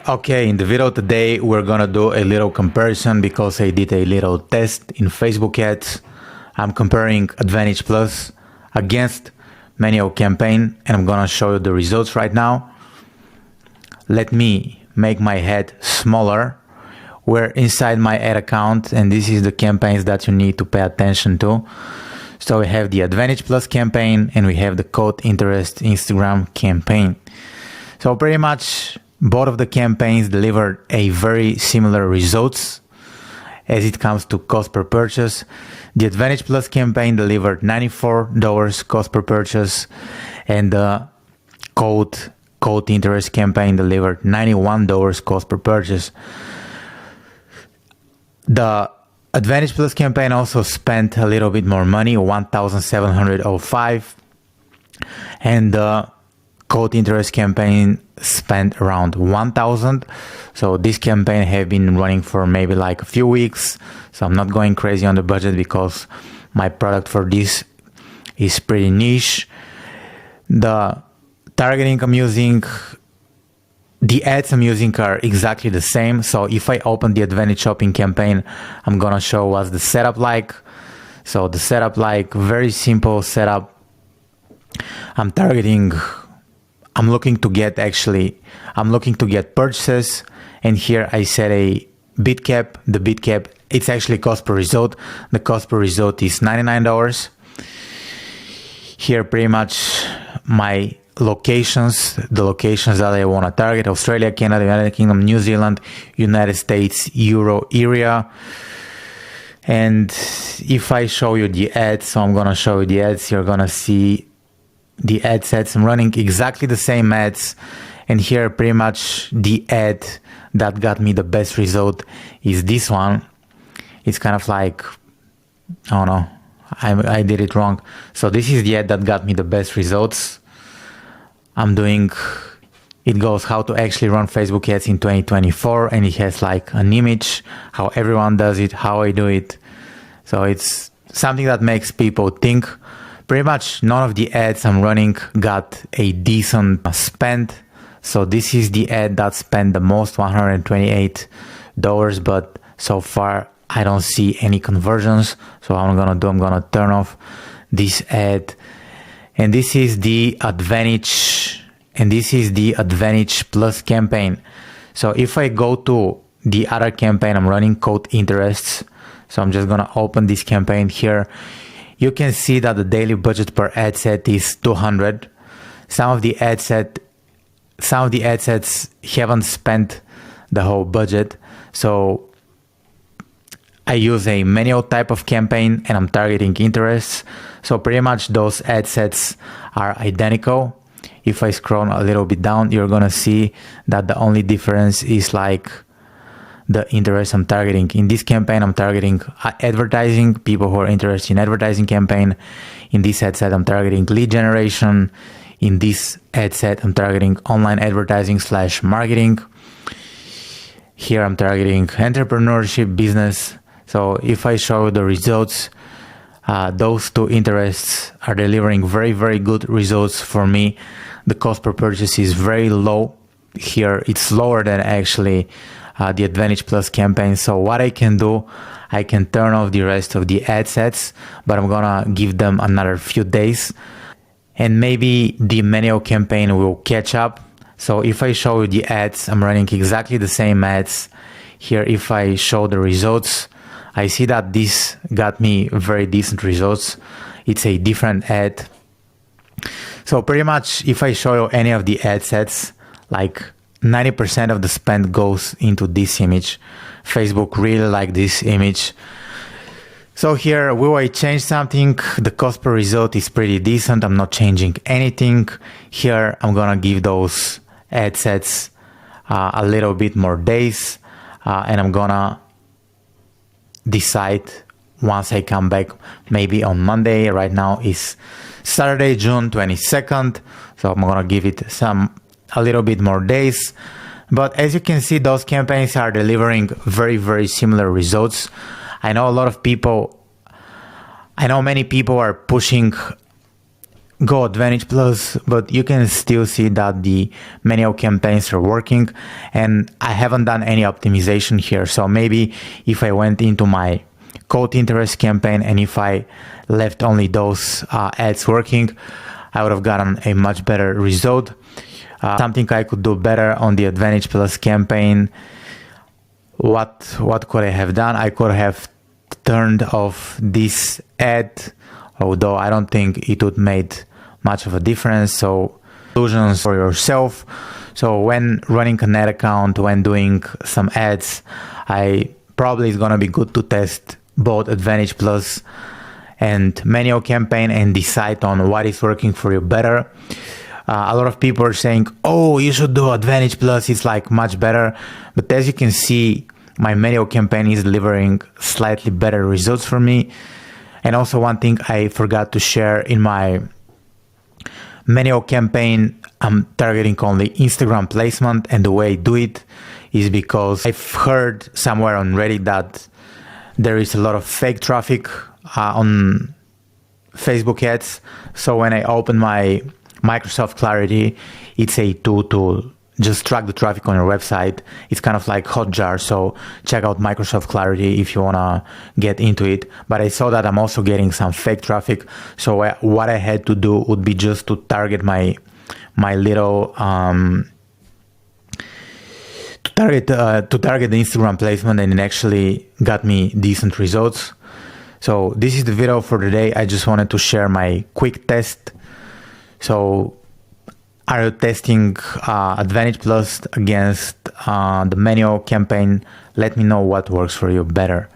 Okay, in the video today we're gonna do a little comparison because I did a little test in Facebook ads. I'm comparing Advantage Plus against manual campaign and I'm gonna show you the results right now. Let me make my head smaller. We're inside my ad account and this is the campaigns that you need to pay attention to. So we have the Advantage Plus campaign and we have the Code Interest Instagram campaign. So pretty much both of the campaigns delivered a very similar results as it comes to cost per purchase. The Advantage Plus campaign delivered $94 cost per purchase and the Code Interest campaign delivered $91 cost per purchase. The Advantage Plus campaign also spent a little bit more money, $1,705, and the Code Interest campaign spent around $1,000. So this campaign have been running for maybe like a few weeks. So I'm not going crazy on the budget because my product for this is pretty niche. The targeting I'm using, the ads I'm using are exactly the same. So if I open the Advantage Shopping campaign, I'm gonna show what's the setup like. So the setup like, very simple setup. I'm looking to get purchases, and here I set a bid cap. The bid cap, it's actually cost per result. The cost per result is $99. Here pretty much my locations, the locations that I want to target: Australia, Canada, United Kingdom, New Zealand, United States, Euro area. And if I show you the ads, so I'm gonna show you the ads, you're gonna see the ad sets. I'm running exactly the same ads, and here pretty much the ad that got me the best result is this one. It's kind of like, oh no, I did it wrong. So this is the ad that got me the best results. It goes how to actually run Facebook ads in 2024, and it has like an image, how everyone does it, how I do it. So it's something that makes people think. Pretty much none of the ads I'm running got a decent spend. So this is the ad that spent the most, $128, but so far I don't see any conversions. So what I'm gonna turn off this ad. And this is the Advantage Plus campaign. So if I go to the other campaign I'm running, Code Interests, so I'm just gonna open this campaign here. You can see that the daily budget per ad set is $200. Some of the ad sets haven't spent the whole budget. So I use a manual type of campaign and I'm targeting interests. So pretty much those ad sets are identical. If I scroll a little bit down, you're gonna see that the only difference is like the interest I'm targeting. In this campaign, I'm targeting advertising, people who are interested in advertising campaign. In this ad set, I'm targeting lead generation. In this ad set, I'm targeting online advertising / marketing. Here, I'm targeting entrepreneurship, business. So if I show the results, those two interests are delivering very, very good results for me. The cost per purchase is very low. Here, it's lower than actually the Advantage Plus campaign. So what I can do, I can turn off the rest of the ad sets, but I'm gonna give them another few days and maybe the manual campaign will catch up. So if I show you the ads, I'm running exactly the same ads. Here, if I show the results, I see that this got me very decent results. It's a different ad. So pretty much if I show you any of the ad sets, like 90% of the spend goes into this image. Facebook really like this image. So here, will I change something? The cost per result is pretty decent. I'm not changing anything. Here, I'm gonna give those ad sets a little bit more days, and I'm gonna decide once I come back, maybe on Monday. Right now is Saturday, June 22nd. So I'm gonna give it a little bit more days. But as you can see, those campaigns are delivering very, very similar results. I know many people are pushing go Advantage Plus, but you can still see that the manual campaigns are working, and I haven't done any optimization here. So maybe if I went into my code interest campaign and if I left only those ads working, I would have gotten a much better result. Something I could do better on the Advantage Plus campaign. What could I have done? I could have turned off this ad, although I don't think it would made much of a difference. So conclusions for yourself. So when running an ad account, when doing some ads, probably it's gonna be good to test both Advantage Plus and manual campaign and decide on what is working for you better. A lot of people are saying, oh, you should do Advantage Plus, it's like much better. But as you can see, my manual campaign is delivering slightly better results for me. And also one thing I forgot to share, in my manual campaign, I'm targeting only Instagram placement, and the way I do it is because I've heard somewhere on Reddit that there is a lot of fake traffic on Facebook ads. So when I open my Microsoft Clarity, it's a tool to just track the traffic on your website. It's kind of like Hotjar, so check out Microsoft Clarity if you want to get into it. But I saw that I'm also getting some fake traffic, so what I had to do would be just to target my little to target the Instagram placement, and it actually got me decent results. So this is the video for today. I just wanted to share my quick test. So are you testing Advantage Plus against the manual campaign? Let me know what works for you better.